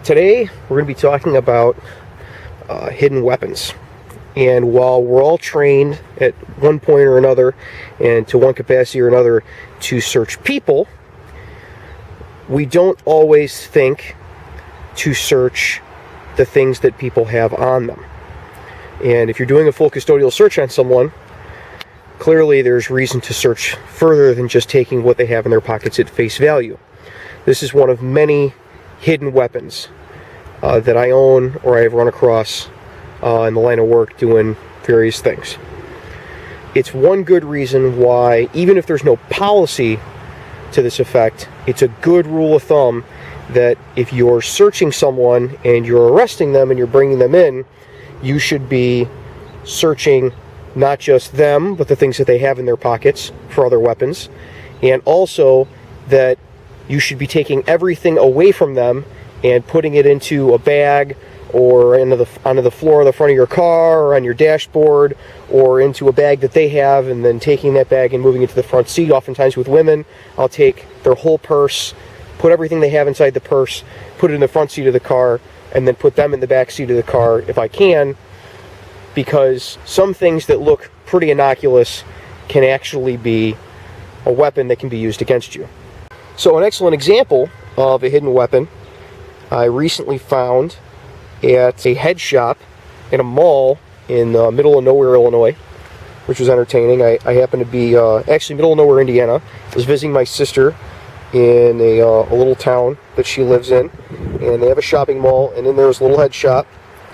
Today we're going to be talking about hidden weapons. And while we're all trained at one point or another, and to one capacity or another, to search people, we don't always think to search the things that people have on them. And if you're doing a full custodial search on someone, clearly there's reason to search further than just taking what they have in their pockets at face value. This is one of many hidden weapons that I own or I have run across in the line of work doing various things. It's one good reason why, even if there's no policy to this effect, it's a good rule of thumb that if you're searching someone and you're arresting them and you're bringing them in, you should be searching not just them, but the things that they have in their pockets for other weapons, and also that you should be taking everything away from them and putting it into a bag or onto the floor of the front of your car or on your dashboard or into a bag that they have, and then taking that bag and moving it to the front seat. Oftentimes with women, I'll take their whole purse, put everything they have inside the purse, put it in the front seat of the car, and then put them in the back seat of the car if I can, because some things that look pretty innocuous can actually be a weapon that can be used against you. So an excellent example of a hidden weapon I recently found at a head shop in a mall in the middle of nowhere, Illinois, which was entertaining. I happened to be actually middle of nowhere, Indiana. I was visiting my sister in a little town that she lives in, and they have a shopping mall, and in there was a little head shop,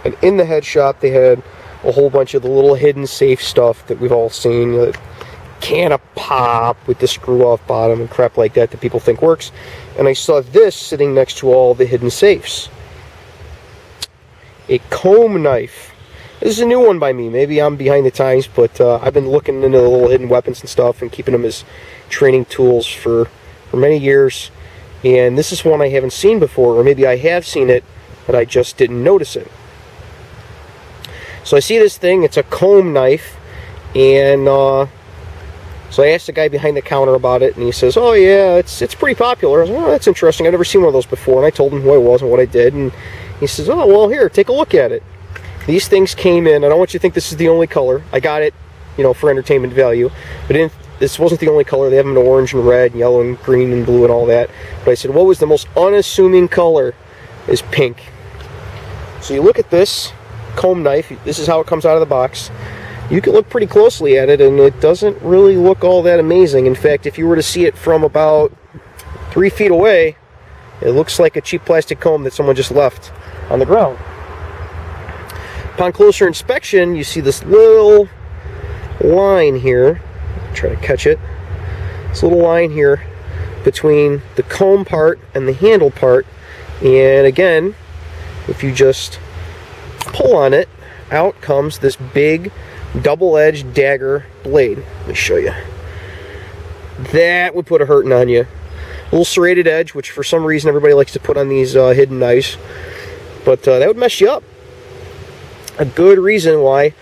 and in the head shop they had a whole bunch of the little hidden safe stuff that we've all seen, the can of pop with the screw off bottom and crap like that people think works. And I saw this sitting next to all the hidden safes. A comb knife. This is a new one by me. Maybe I'm behind the times, but I've been looking into the little hidden weapons and stuff and keeping them as training tools for many years. And this is one I haven't seen before, or maybe I have seen it, but I just didn't notice it. So I see this thing, it's a comb knife, and so I asked the guy behind the counter about it, and he says, oh yeah, it's pretty popular. I was like, oh, that's interesting, I've never seen one of those before, and I told him who I was and what I did, and he says, oh, well, here, take a look at it. These things came in, I don't want you to think this is the only color. I got it, for entertainment value, but this wasn't the only color. They have them in orange and red and yellow and green and blue and all that. But I said, what was the most unassuming color? Is pink. So you look at this comb knife, this is how it comes out of the box. You can look pretty closely at it, and it doesn't really look all that amazing. In fact, if you were to see it from about 3 feet away, it looks like a cheap plastic comb that someone just left on the ground. Upon closer inspection, you see this little line here. Try to catch it. This little line here between the comb part and the handle part. And again, if you just pull on it, out comes this big double-edged dagger blade. Let me show you. That would put a hurting on you. A little serrated edge, which for some reason everybody likes to put on these hidden knives, but that would mess you up. A good reason why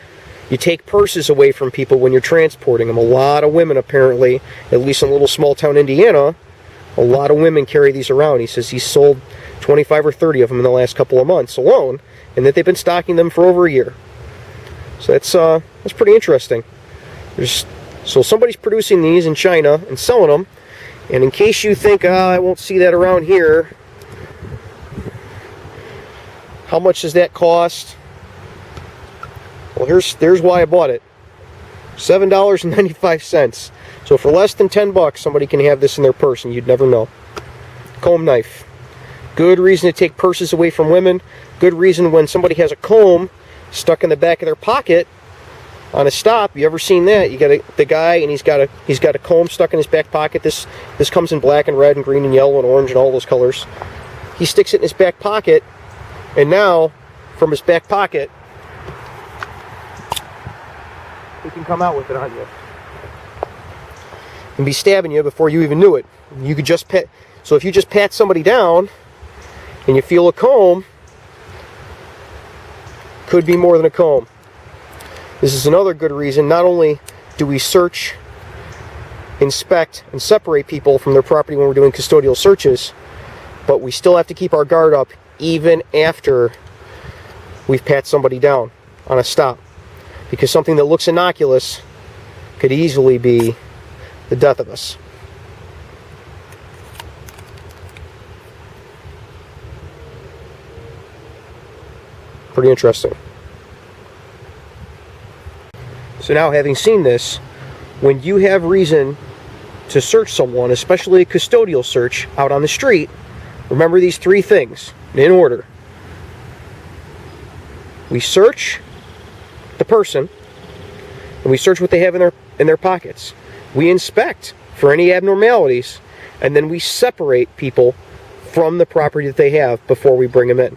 you take purses away from people when you're transporting them. A lot of women, apparently, at least in a little small town Indiana, a lot of women carry these around. He says he's sold 25 or 30 of them in the last couple of months alone, and that they've been stocking them for over a year. So that's pretty interesting. So somebody's producing these in China and selling them, and in case you think, I won't see that around here, how much does that cost? Well, there's why I bought it. $7.95. So for less than $10, somebody can have this in their purse, and you'd never know. Comb knife. Good reason to take purses away from women. Good reason when somebody has a comb stuck in the back of their pocket on a stop. You ever seen that? You got the guy, and he's got a comb stuck in his back pocket. This comes in black and red and green and yellow and orange and all those colors. He sticks it in his back pocket, and now from his back pocket, he can come out with it on you and be stabbing you before you even knew it. You could just pat. So if you just pat somebody down and you feel a comb, could be more than a comb. This is another good reason. Not only do we search, inspect, and separate people from their property when we're doing custodial searches, but we still have to keep our guard up even after we've pat somebody down on a stop, because something that looks innocuous could easily be the death of us. Pretty interesting. So now, having seen this, when you have reason to search someone, especially a custodial search out on the street, remember these three things in order. We search the person, and we search what they have in their pockets. We inspect for any abnormalities, and then we separate people from the property that they have before we bring them in.